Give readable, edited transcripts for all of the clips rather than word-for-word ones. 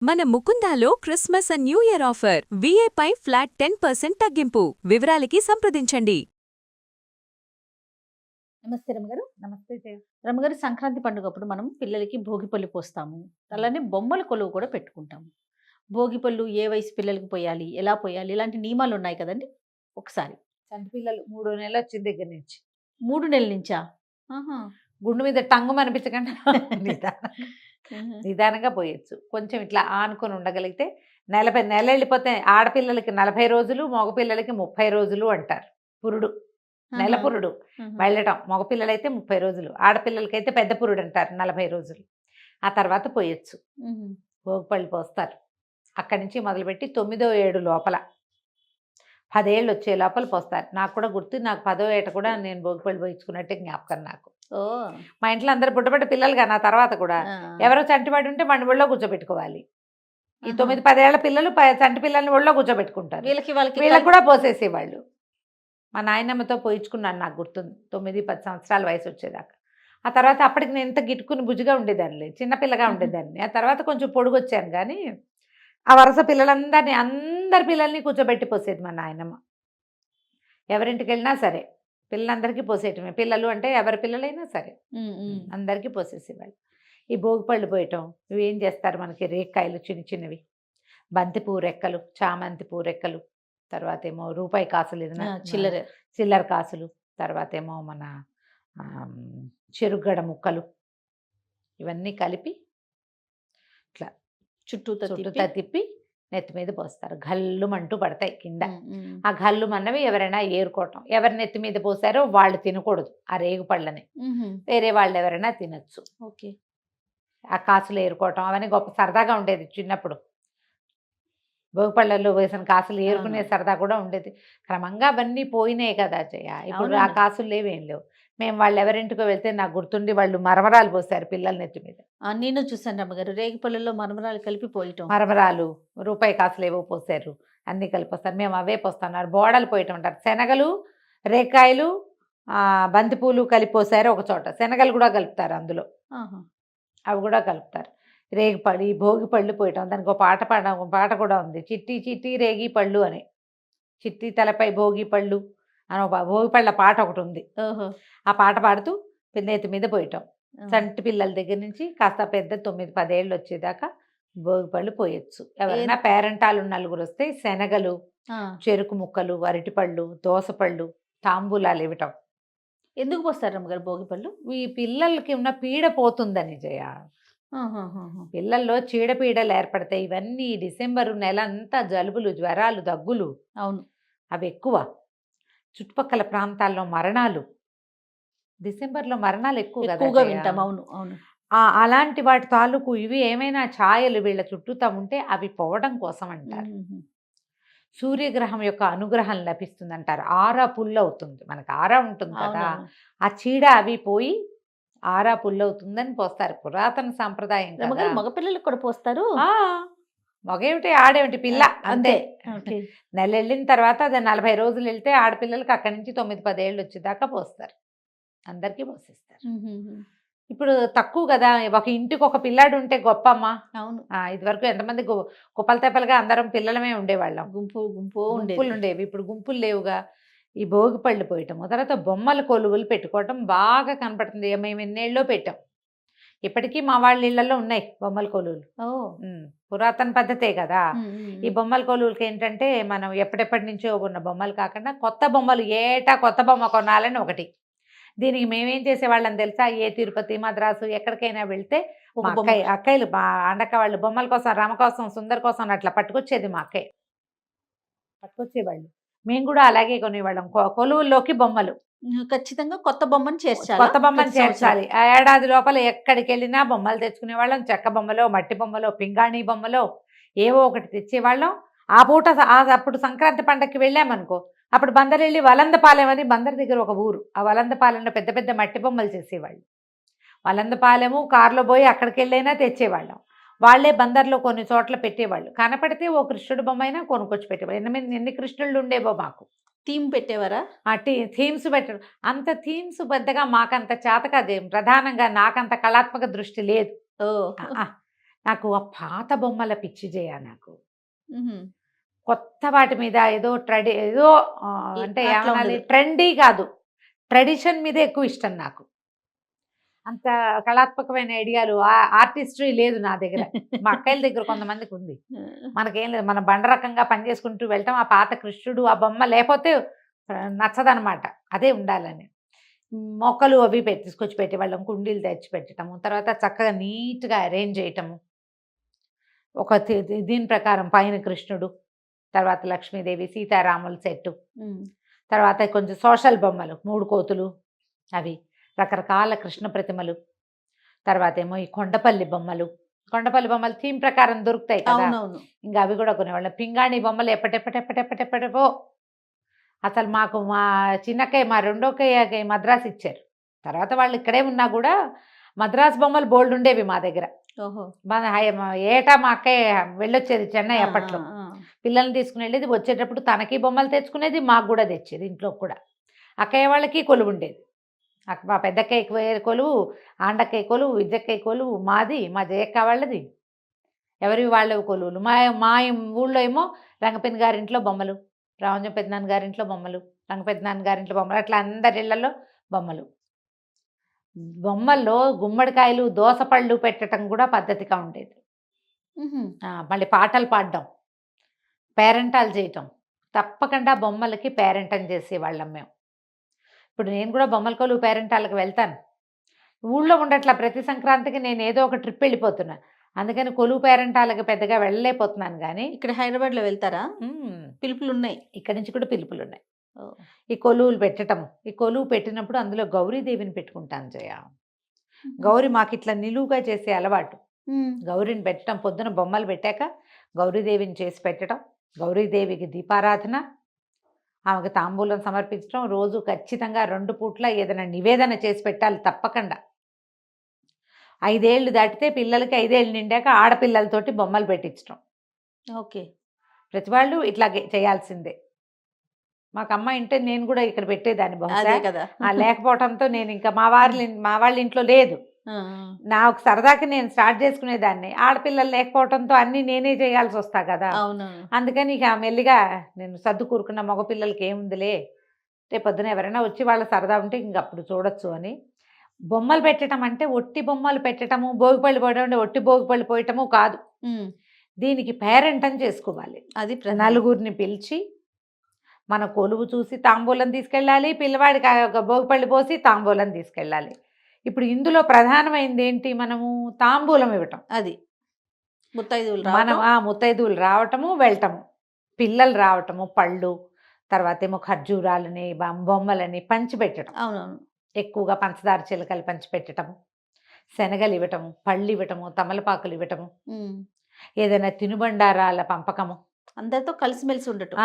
మన ముకుందాలో Christmas and new year offer విఏపై ఫ్లాట్ 10% తగ్గింపు. వివరాలకి సంప్రదించండి. నమస్తే రమగారు. నమస్తే జయ. రమగారు, సంక్రాంతి పండుగప్పుడు మనం పిల్లలకి భోగిపళ్ళు పోస్తాము, అలానే బొమ్మల కొలువు కూడా పెట్టుకుంటాము. భోగిపళ్ళు ఏ వయసు పిల్లలకి పోయాలి, ఎలా పోయాలి, ఇలాంటి నియమాలు ఉన్నాయి కదండి. ఒకసారి చంటి పిల్లలు 3 నెలలు వచ్చిన దగ్గర నుంచి 3 నెలల నుంచా? ఆహా. గుండు మీద టంగు అనిపించకుండా నిదానంగా పోయొచ్చు. కొంచెం ఇట్లా ఆనుకొని ఉండగలిగితే నెల వెళ్ళిపోతే ఆడపిల్లలకి 40 రోజులు, మగపిల్లలకి 30 రోజులు అంటారు. పురుడు, నెల పురుడు వెళ్ళటం. మగపిల్లలైతే 30 రోజులు, ఆడపిల్లలకైతే పెద్ద పురుడు అంటారు 40 రోజులు. ఆ తర్వాత పోయొచ్చు. భోగిపళ్ళు పోస్తారు. అక్కడి నుంచి మొదలుపెట్టి 9వ ఏడు లోపల 10 ఏళ్ళు వచ్చే లోపల పోస్తారు. నాకు కూడా గుర్తు, నాకు 10వ ఏట కూడా నేను భోగిపళ్ళు పోయించుకున్నట్టే జ్ఞాపకం నాకు. ఓ, మా ఇంట్లో అందరు బుడ్డబడ్డ పిల్లలుగా నా తర్వాత కూడా ఎవరో చంటివాడు ఉంటే వాడిని ఒళ్ళో కూర్చోబెట్టుకోవాలి. ఈ 9-10 ఏళ్ల పిల్లలు చంటి పిల్లల్ని ఒళ్ళో కూర్చోబెట్టుకుంటారు. వీళ్ళకి కూడా పోసేసేవాళ్ళు. మా నాయనమ్మతో పోయించుకున్నాను, నాకు గుర్తుంది. 9-10 సంవత్సరాల వయసు వచ్చేదాకా. ఆ తర్వాత అప్పటికి నేను ఇంత గిట్టుకుని బుజ్జిగా ఉండేదాన్ని, చిన్నపిల్లగా ఉండేదాన్ని. ఆ తర్వాత కొంచెం పొడుగు వచ్చాను, కానీ ఆ వరుస అందరి పిల్లల్ని కూర్చోబెట్టి పోసేది మా నాయనమ్మ. ఎవరింటికి వెళ్ళినా సరే పిల్లలందరికీ పోసేయటమే. పిల్లలు అంటే ఎవరి పిల్లలైనా సరే అందరికీ పోసేసేవాళ్ళు. ఈ భోగిపళ్ళు పోయటం, ఇవి ఏం చేస్తారు, మనకి రేక్కాయలు చిన్న చిన్నవి, బంతిపూ రెక్కలు, చామంతి పూ రెక్కలు, తర్వాత ఏమో రూపాయి కాసులు, ఏదైనా చిల్లర కాసులు, తర్వాత ఏమో మన చెరుగడ ముక్కలు, ఇవన్నీ కలిపి ఇట్లా చుట్టూ తిప్పి నెత్తి మీద పోస్తారు. గల్లుమంటూ పడతాయి కింద. ఆ గల్లుమన్నవి ఎవరైనా ఏరుకోవటం. ఎవరి నెత్తి మీద పోసారో వాళ్ళు తినకూడదు ఆ రేగు పళ్ళని, వేరే వాళ్ళు ఎవరైనా తినచ్చు. ఓకే. ఆ కాసులు ఏరుకోవటం అవన్నీ గొప్ప సరదాగా ఉండేది చిన్నప్పుడు. భోగిపళ్ళల్లో వేసిన కాసులు ఏరుకునే సరదా కూడా ఉండేది. క్రమంగా అవన్నీ పోయినాయి కదా జయ. ఇప్పుడు ఆ కాసులు లేవేం లేవు. మేము వాళ్ళు ఎవరింటికో వెళ్తే నాకు గుర్తుండి వాళ్ళు మరమరాలు పోసారు పిల్లల నెత్తి మీద. నేను చూసాను రమ్మగారు, రేగిపళ్ళలో మరమరాలు కలిపి పోయటం. మరమరాలు, రూపాయి కాసులు ఏవో పోసారు, అన్నీ కలిపి పోస్తారు. మేము అవే పోస్తున్నారు. బోడలు పోయటం అంటారు. శనగలు, రేకాయలు, బంతిపూలు కలిపి పోసారు ఒక చోట. శనగలు కూడా కలుపుతారు అందులో, అవి కూడా కలుపుతారు. రేగిపళ్ళు, భోగిపళ్ళు పోయటం. దానికి ఒక పాట కూడా ఉంది, చిట్టి చిట్టి రేగి పళ్ళు అని. చిట్టి తలపై భోగి పళ్ళు అని ఒక భోగిపళ్ళ పాట ఒకటి ఉంది. ఆ పాట పాడుతూ నెత్తి మీద పోయటం. చంటి పిల్లల దగ్గర నుంచి కాస్త పెద్ద 9-10 ఏళ్ళు వచ్చేదాకా భోగిపళ్ళు పోయొచ్చు. ఎవరైనా పేరెంటాలు నలుగురు వస్తే శనగలు, చెరుకు ముక్కలు, అరటిపళ్ళు, దోసపళ్ళు, తాంబూలాలు ఇవ్వటం. ఎందుకు పోస్తారు రమ్మగారు భోగిపళ్ళు? ఈ పిల్లలకి ఉన్న పీడ పోతుందని జయ. పిల్లల్లో చీడపీడలు ఏర్పడతాయి. ఇవన్నీ డిసెంబరు నెల అంతా జలుబులు, జ్వరాలు, దగ్గులు. అవును, అవి ఎక్కువ. చుట్టుపక్కల ప్రాంతాల్లో మరణాలు, డిసెంబర్లో మరణాలు ఎక్కువగా వింటాం. అవును అవును. అలాంటి వాటి తాలూకు ఇవి ఏమైనా ఛాయలు వీళ్ళ చుట్టూతా ఉంటే అవి పోవడం కోసం అంటారు. సూర్యగ్రహం యొక్క అనుగ్రహం లభిస్తుంది అంటారు. ఆరా పుల్లవుతుంది, మనకు ఆరా ఉంటుంది కదా, ఆ చీడ అవి పోయి ఆరా పుల్లవుతుందని పోస్తారు. పురాతన సాంప్రదాయం. మగపిల్లలకు కూడా పోస్తారు. మగేమిటి ఆడేమిటి పిల్ల అంతే. నెల వెళ్ళిన తర్వాత అది 40 రోజులు వెళ్తే ఆడపిల్లలకి అక్కడి నుంచి 9-10 ఏళ్ళు వచ్చేదాకా పోస్తారు. అందరికీ పోసేస్తారు. ఇప్పుడు తక్కువ కదా, ఒక ఇంటికి ఒక పిల్లాడు ఉంటే గొప్ప అమ్మా. అవును. ఇదివరకు ఎంతమంది కుప్పలు తెప్పలుగా అందరం పిల్లలమే ఉండేవాళ్ళం. గుంపులు ఉండేవి. ఇప్పుడు గుంపులు లేవుగా. ఈ భోగిపళ్ళు పోయటము, తర్వాత బొమ్మల కొలువులు పెట్టుకోవటం బాగా కనపడుతుంది. మేము ఎన్నేళ్ళలో పెట్టాం. ఇప్పటికీ మా వాళ్ళ ఇళ్లలో ఉన్నాయి బొమ్మల కొలువులు. పురాతన పద్ధతే కదా. ఈ బొమ్మల కొలువులకి ఏంటంటే మనం ఎప్పటి నుంచో ఉన్న బొమ్మలు కాకుండా కొత్త బొమ్మలు, ఏటా కొత్త బొమ్మ కొనాలని ఒకటి. దీనికి మేమేం చేసేవాళ్ళని తెలుసా, ఏ తిరుపతి, మద్రాసు ఎక్కడికైనా వెళ్తే అక్కయ్యలు అండక్క వాళ్ళు బొమ్మల కోసం, రామ కోసం, సుందర్ కోసం అట్లా పట్టుకొచ్చేది. మా అక్కయ్య పట్టుకొచ్చేవాళ్ళు. మేము కూడా అలాగే కొనేవాళ్ళం. కొలువుల్లోకి బొమ్మలు ఖచ్చితంగా కొత్త బొమ్మను చేర్చాలి. కొత్త బొమ్మను చేర్చాలి. ఆ ఏడాది లోపల ఎక్కడికి వెళ్ళినా బొమ్మలు తెచ్చుకునేవాళ్ళం. చెక్క బొమ్మలో, మట్టి బొమ్మలో, పింగాణి బొమ్మలో ఏవో ఒకటి తెచ్చేవాళ్ళం. ఆ పూట అప్పుడు సంక్రాంతి పండగకి వెళ్ళామనుకో, అప్పుడు బందరు వెళ్ళి వలందపాలెం అని, బందర్ దగ్గర ఒక ఊరు, ఆ వలందపాలెంలో పెద్ద పెద్ద మట్టి బొమ్మలు చేసేవాళ్ళు. వలందపాలెము కారులో పోయి అక్కడికి వెళ్ళైనా తెచ్చేవాళ్ళం. వాళ్ళే బందర్లో కొన్ని చోట్ల పెట్టేవాళ్ళు. కనపడితే ఓ కృష్ణుడి బొమ్మ అయినా కొనుక్కొచ్చి పెట్టేవాళ్ళు. ఎన్ని కృష్ణుళ్ళు ఉండేవో మాకు. థీమ్ పెట్టేవారా? థీమ్స్ పెట్టడం అంత థీమ్స్ పెద్దగా మాకంత చేతకాదు. ప్రధానంగా నాకంత కళాత్మక దృష్టి లేదు. నాకు ఆ పాత బొమ్మల పిచ్చి జయ నాకు. మ్హూ. కొత్త వాటి మీద ఏదో ఏదో అంటే అట్లా ఏమనాలి, ఉండదు. ట్రెండీ కాదు, ట్రెడిషన్ మీద ఎక్కువ ఇష్టం నాకు. అంత కళాత్మకమైన ఐడియాలు, ఆర్టిస్ట్రీ లేదు నా దగ్గర. మా అక్కయ్యల దగ్గర కొంతమందికి ఉంది, మనకేం లేదు. మనం బండ రకంగా పనిచేసుకుంటూ వెళ్తాం. ఆ పాత కృష్ణుడు ఆ బొమ్మ లేకపోతే నచ్చదనమాట, అదే ఉండాలని. మొక్కలు అవి తీసుకొచ్చి పెట్టేవాళ్ళం, కుండీలు తెచ్చి పెట్టడము, తర్వాత చక్కగా నీట్గా అరేంజ్ చేయటము. ఒక దీని ప్రకారం పైన కృష్ణుడు, తర్వాత లక్ష్మీదేవి, సీతారాముల సెట్టు, మ్. తర్వాత కొంచెం సోషల్ బొమ్మలు, 3 కోతులు, అవి రకరకాల కృష్ణ ప్రతిమలు, తర్వాత ఏమో ఈ కొండపల్లి బొమ్మలు. కొండపల్లి బొమ్మలు థీమ్ ప్రకారం దొరుకుతాయి కదా, అవునవును. ఇంకా అవి కూడా కొనేవాళ్ళం. పింగాణి బొమ్మలు ఎప్పటెప్పటెప్పటెప్పటెప్పటెప్పో. అసలు మాకు మా చిన్నక్కయ్య, మా రెండోక్కయ్య మద్రాసు ఇచ్చారు. తర్వాత వాళ్ళు ఇక్కడే ఉన్నా కూడా మద్రాసు బొమ్మలు బోల్డ్ ఉండేవి మా దగ్గర. ఓహో. ఏటా మా అక్కయ్య వెళ్ళొచ్చేది చెన్నై అప్పట్లో. ఆ, ఆ. పిల్లల్ని తీసుకుని వెళ్ళేది, వచ్చేటప్పుడు తనకి బొమ్మలు తెచ్చుకునేది, మాకు కూడా తెచ్చేది. ఇంట్లో కూడా అక్కయ్య వాళ్ళకి కొలువు ఉండేది. మా పెద్దక్కయ్యకి వేరే కొలువు, ఆండక్కయ్య కొలువు, విద్యక్కయ్య కొలువు, మాది, మా జయక్క వాళ్ళది, ఎవరి వాళ్ళవి కొలువులు. మా ఊళ్ళో ఏమో రంగపెద్ద గారింట్లో బొమ్మలు, రామంజం పెద్దనాన్న గారింట్లో బొమ్మలు, రంగపెద్దనాన్న గారింట్లో బొమ్మలు, అట్లా అందరి ఇళ్లలో బొమ్మలు. బొమ్మల్లో గుమ్మడికాయలు, దోసపళ్ళు పెట్టడం కూడా పద్ధతిగా ఉండేది. మ్హూ. మళ్ళీ పాటలు పాడడం, పేరెంటాలు చేయటం, తప్పకుండా బొమ్మలకి పేరెంటం చేసేవాళ్ళం మేము. ఇప్పుడు నేను కూడా బొమ్మల కొలువు పేరెంటాలకు వెళ్తాను. ఊళ్ళో ఉండట్లా, ప్రతి సంక్రాంతికి నేను ఏదో ఒక ట్రిప్ వెళ్ళిపోతున్నా, అందుకని కొలువు పేరెంటాలకు పెద్దగా వెళ్ళలేకపోతున్నాను. కానీ ఇక్కడ హైదరాబాద్ లో వెళ్తారా? పిలుపులు ఉన్నాయి. ఇక్కడి నుంచి కూడా పిలుపులు ఉన్నాయి. ఈ కొలువులు పెట్టటం, ఈ కొలువు పెట్టినప్పుడు అందులో గౌరీదేవిని పెట్టుకుంటాను జయ. గౌరీ మాకు ఇట్లా నిలువుగా చేసే అలవాటు. గౌరీని పెట్టడం, పొద్దున బొమ్మలు పెట్టాక గౌరీదేవిని చేసి పెట్టడం, గౌరీదేవికి దీపారాధన, ఆమెకు తాంబూలం సమర్పించడం, రోజు ఖచ్చితంగా 2 పూట్ల ఏదైనా నివేదన చేసి పెట్టాలి తప్పకుండా. 5 ఏళ్ళు దాటితే పిల్లలకి 5 ఏళ్ళు నిండాక ఆడపిల్లలతోటి బొమ్మలు పెట్టించడం. ఓకే. ప్రతి వాళ్ళు ఇట్లాగే చేయాల్సిందే. మాకు అమ్మ ఇంటే నేను కూడా ఇక్కడ పెట్టేదాన్ని బహుశా. అదే కదా. లేకపోవడంతో నేను ఇంకా మా వాళ్ళ ఇంట్లో లేదు. నాకు సరదాకి నేను స్టార్ట్ చేసుకునేదాన్ని. ఆడపిల్లలు లేకపోవడంతో అన్నీ నేనే చేయాల్సి వస్తా కదా. అవును. అందుకని ఇక మెల్లిగా నేను సర్దు కూరుకున్న, మగపిల్లలకి ఏముందిలే, రేపు పొద్దున ఎవరైనా వచ్చి వాళ్ళ సరదా ఉంటే ఇంక అప్పుడు చూడొచ్చు అని. బొమ్మలు పెట్టడం అంటే ఒట్టి బొమ్మలు పెట్టడము, భోగిపళ్ళు పోయడం అంటే ఒట్టి భోగిపళ్ళు పోయటము కాదు. దీనికి పేరెంటం చేసుకోవాలి. అది నలుగురిని పిలిచి మన కొలువు చూసి తాంబూలం తీసుకెళ్ళాలి, పిల్లవాడికి భోగిపళ్ళు పోసి తాంబూలం తీసుకెళ్ళాలి. ఇప్పుడు ఇందులో ప్రధానమైనది ఏంటి, మనము తాంబూలం ఇవ్వటం. అది ముత్తైదువులు మనం ముత్తైదువులు రావటము, వెళ్ళటము, పిల్లలు రావటము, పళ్ళు, తర్వాత ఏమో ఖర్జూరాలని, బొమ్మలని పంచిపెట్టడం. అవునవును. ఎక్కువగా పంచదార చిలకలు పంచిపెట్టడము, శనగలు ఇవ్వటము, పళ్ళు ఇవ్వటము, తమలపాకులు ఇవ్వటము, ఏదైనా తినుబండారాల పంపకము, అందరితో కలిసిమెలిసి ఉండటం,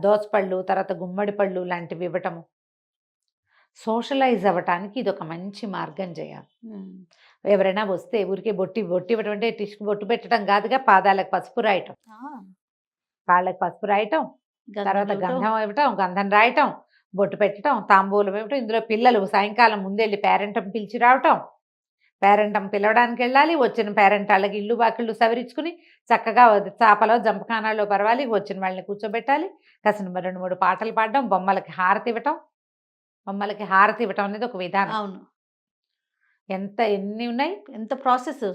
దోసపళ్ళు, తర్వాత గుమ్మడి పళ్ళు లాంటివి ఇవ్వటము. సోషలైజ్ అవ్వటానికి ఇది ఒక మంచి మార్గం చేయాలి. ఎవరైనా వస్తే ఊరికే బొట్టి ఇవ్వటం అంటే టిష్కు బొట్టు పెట్టడం కాదుగా, పాదాలకు పసుపు రాయటం, కాళ్ళకి పసుపు రాయటం, తర్వాత గంధం ఇవ్వటం, గంధం రాయటం, బొట్టు పెట్టడం, తాంబూలం ఇవ్వటం. ఇందులో పిల్లలు సాయంకాలం ముందెళ్ళి పేరెంటం పిలిచి రావటం, పేరెంటం పిలవడానికి వెళ్ళాలి, వచ్చిన పేరెంటాళ్ళకి ఇల్లు వాకిళ్ళు సవరించుకుని చక్కగా చాపలో జంపకానాల్లో పరవాలి, వచ్చిన వాళ్ళని కూర్చోబెట్టాలి, కాసిన 2-3 పాటలు పాడడం, బొమ్మలకి హారతి ఇవ్వటం. బొమ్మలకి హారతి ఇవ్వటం అనేది ఒక విధానం. అవును. ఎన్ని ఉన్నాయి, ఎంత ప్రాసెస్.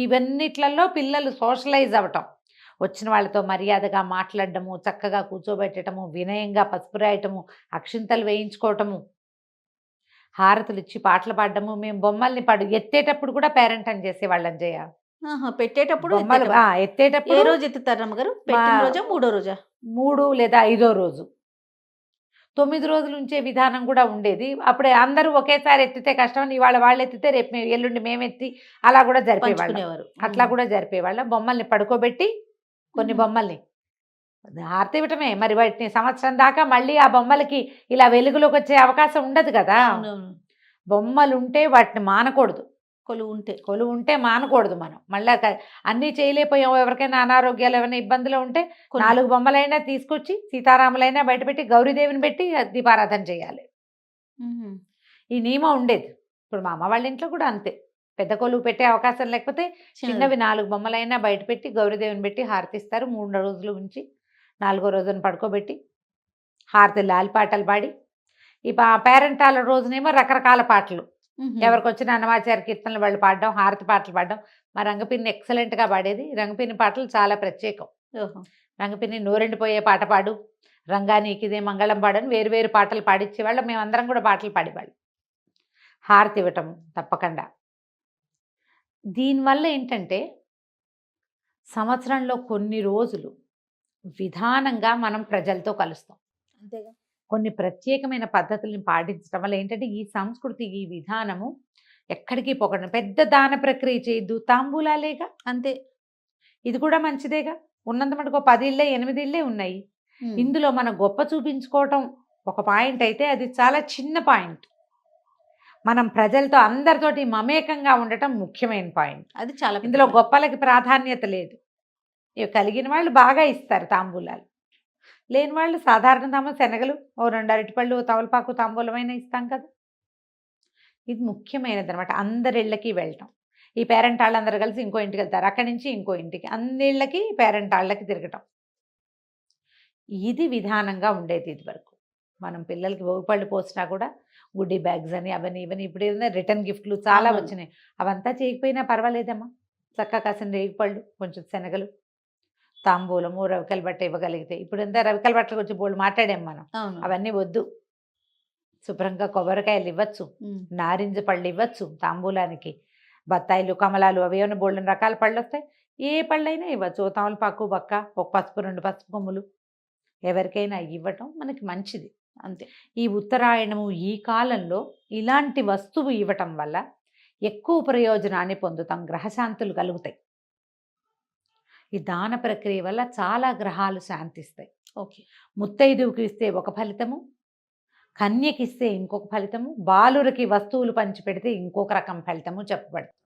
ఇవన్నిట్లలో పిల్లలు సోషలైజ్ అవ్వటం, వచ్చిన వాళ్ళతో మర్యాదగా మాట్లాడటము, చక్కగా కూర్చోబెట్టడము, వినయంగా పసుపు రాయటము, అక్షింతలు వేయించుకోవటము, హారతులు ఇచ్చి పాటలు పాడడము. మేము బొమ్మల్ని ఎత్తేటప్పుడు కూడా పేరెంటం చేసేవాళ్ళం జయ. పెట్టేటప్పుడు బొమ్మలు ఎత్తేటప్పుడు ఏ రోజు ఎత్తుతారు అమ్మగారు? పెట్టిన రోజా, 3వ రోజా? 3 లేదా 5వ రోజు. 9 రోజులు ఉంచే విధానం కూడా ఉండేది. అప్పుడే అందరూ ఒకేసారి ఎత్తితే కష్టం, ఇవాళ వాళ్ళు ఎత్తితే రేపు ఎల్లుండి మేమెత్తి అలా కూడా జరిపేవాళ్ళం. అట్లా కూడా జరిపేవాళ్ళం. బొమ్మల్ని పడుకోబెట్టి కొన్ని బొమ్మల్ని హారతి ఇవ్వటమే. మరి వాటిని సంవత్సరం దాకా మళ్ళీ ఆ బొమ్మలకి ఇలా వెలుగులోకి వచ్చే అవకాశం ఉండదు కదా. బొమ్మలు ఉంటే వాటిని మానకూడదు, కొలువు ఉంటే మానకూడదు. మనం మళ్ళీ అన్నీ చేయలేకపోయాం, ఎవరికైనా అనారోగ్యాలు ఏమైనా ఇబ్బందులు ఉంటే 4 బొమ్మలైనా తీసుకొచ్చి సీతారాములైనా బయటపెట్టి గౌరీదేవిని పెట్టి దీపారాధన చేయాలి. ఈ నియమం ఉండేది. ఇప్పుడు మా అమ్మ వాళ్ళ ఇంట్లో కూడా అంతే. పెద్ద కొలువు పెట్టే అవకాశం లేకపోతే చిన్నవి 4 బొమ్మలైనా బయట పెట్టి గౌరీదేవిని పెట్టి హారతిస్తారు. 3 రోజులు ఉంచి 4వ రోజున పడుకోబెట్టి హారతి లాలిపాటలు పాడి ఈ పేరెంటాల రోజునేమో రకరకాల పాటలు ఎవరికి వచ్చిన అన్నమాచార్య కీర్తనలు వాళ్ళు పాడడం, హారతి పాటలు పాడడం. మా రంగపిన్ని ఎక్సలెంట్గా పాడేది. రంగపిన్ని పాటలు చాలా ప్రత్యేకం. రంగపిన్ని నోరెండిపోయే పాట పాడు, రంగా నీకిదే మంగళం పాడని వేరు వేరు పాటలు పాడించేవాళ్ళం. మేమందరం కూడా పాటలు పాడేవాళ్ళం. హారతి ఇవ్వటం తప్పకుండా. దీనివల్ల ఏంటంటే సంవత్సరంలో కొన్ని రోజులు విధానంగా మనం ప్రజలతో కలుస్తాం. అంతేగా. కొన్ని ప్రత్యేకమైన పద్ధతుల్ని పాటించడం వల్ల ఏంటంటే ఈ సంస్కృతి, ఈ విధానము ఎక్కడికి పోకుండా. పెద్ద దాన ప్రక్రియ చేయొద్దు, తాంబూలాలేగా, అంతే. ఇది కూడా మంచిదేగా. ఉన్నంత మటుకు 10 ఇళ్ళే 8 ఇళ్ళే ఉన్నాయి. ఇందులో మన గొప్ప చూపించుకోవటం ఒక పాయింట్ అయితే అది చాలా చిన్న పాయింట్. మనం ప్రజలతో అందరితోటి మమేకంగా ఉండటం ముఖ్యమైన పాయింట్. అది చాలా పెద్ద ఇందులో point. గొప్పలకి ప్రాధాన్యత లేదు. ఇవి కలిగిన వాళ్ళు బాగా ఇస్తారు తాంబూలాలు. లేని వాళ్ళు సాధారణ శనగలు, ఓ 2 అరటిపళ్ళు, తవలపాకు తాంబూలమైన ఇస్తాం కదా. ఇది ముఖ్యమైనది అనమాట. అందరిళ్ళకి వెళ్ళటం. ఈ పేరెంట్ వాళ్ళందరూ కలిసి ఇంకో ఇంటికి వెళ్తారు, అక్కడి నుంచి ఇంకో ఇంటికి, అన్ని ఇళ్ళకి పేరెంట్ వాళ్ళకి తిరగటం. ఇది విధానంగా ఉండేది ఇది వరకు. మనం పిల్లలకి భోగిపళ్ళు పోసినా కూడా గుడ్డీ బ్యాగ్స్ అని అవని ఇవని, ఇప్పుడు ఏదైనా రిటర్న్ గిఫ్ట్లు చాలా అవును. వచ్చినాయి. అవంతా చేయకపోయినా పర్వాలేదమ్మా. చక్కగా కాసిన రేగిపళ్ళు, కొంచెం శనగలు, తాంబూలము, రవికల బట్ట ఇవ్వగలిగితే. ఇప్పుడు ఎంత రవికల బట్టలు వచ్చి బోళ్ళు మాట్లాడాం మనం. అవును. అవన్నీ వద్దు. శుభ్రంగా కొబ్బరికాయలు ఇవ్వచ్చు, నారింజ పళ్ళు ఇవ్వచ్చు తాంబూలానికి. బత్తాయిలు, కమలాలు, అవి ఏమైనా బోళ్ళని రకాల పళ్ళు వస్తాయి. ఏ పళ్ళైనా ఇవ్వచ్చు. ఓ తమలపాకు, బక్క, ఒక పసుపు, 2 పసుపు కొమ్ములు ఎవరికైనా ఇవ్వటం మనకి మంచిది. అంతే. ఈ ఉత్తరాయణము ఈ కాలంలో ఇలాంటి వస్తువు ఇవ్వటం వల్ల ఎక్కువ ప్రయోజనాన్ని పొందుతాం. గ్రహశాంతులు కలుగుతాయి. ఈ దాన ప్రక్రియ వల్ల చాలా గ్రహాలు శాంతిస్తాయి. ఓకే. ముత్తైదువుకి ఇస్తే ఒక ఫలితము, కన్యకిస్తే ఇంకొక ఫలితము, బాలురికి వస్తువులు పంచిపెడితే ఇంకొక రకం ఫలితము చెప్పబడుతుంది.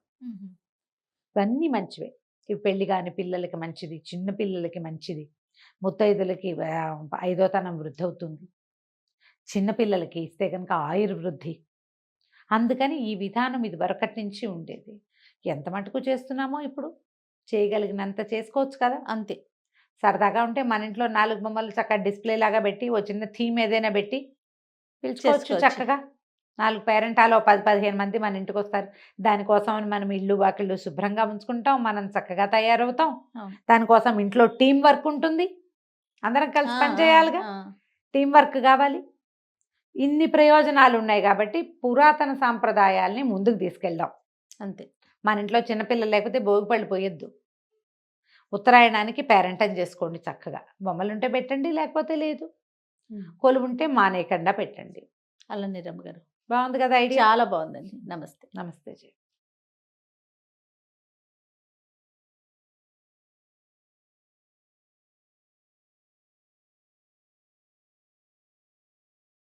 ఇవన్నీ మంచివే. ఇవి పెళ్లి కాని పిల్లలకి మంచిది, చిన్న పిల్లలకి మంచిది. ముత్తైదులకి 5వ తనం వృద్ధి అవుతుంది. చిన్నపిల్లలకి ఇస్తే కనుక ఆయుర్వృద్ధి. అందుకని ఈ విధానం ఇది వరకటి నుంచి ఉండేది. ఎంత మటుకు చేస్తున్నామో ఇప్పుడు చేయగలిగినంత చేసుకోవచ్చు కదా. అంతే. సరదాగా ఉంటే మన ఇంట్లో 4 బొమ్మలు చక్కగా డిస్ప్లే లాగా పెట్టి, ఓ చిన్న థీమ్ ఏదైనా పెట్టి పిలుచుకోవచ్చు చేసుకోవచ్చు. చక్కగా. 4 పేరెంటాలో 10-15 మంది మన ఇంటికి వస్తారు. దానికోసం మనం ఇల్లు వాకిళ్ళు శుభ్రంగా ఉంచుకుంటాం, మనం చక్కగా తయారవుతాం. అవును. దానికోసం ఇంట్లో టీం వర్క్ ఉంటుంది. అందరం కలిసి పని చేయాలిగా. టీం వర్క్ కావాలి. ఇన్ని ప్రయోజనాలు ఉన్నాయి కాబట్టి పురాతన సాంప్రదాయాల్ని ముందుకు తీసుకెళ్దాం. అంతే. మన ఇంట్లో చిన్నపిల్లలు లేకపోతే భోగిపళ్ళు పోయొద్దు. ఉత్తరాయణానికి పేరెంటం చేసుకోండి చక్కగా. బొమ్మలుంటే పెట్టండి, లేకపోతే లేదు. కొలువుంటే మానేయకుండా పెట్టండి. అలా నిరమ్మ గారు బాగుంది కదా ఐడియా. చాలా బాగుందండి. నమస్తే. నమస్తే జీ.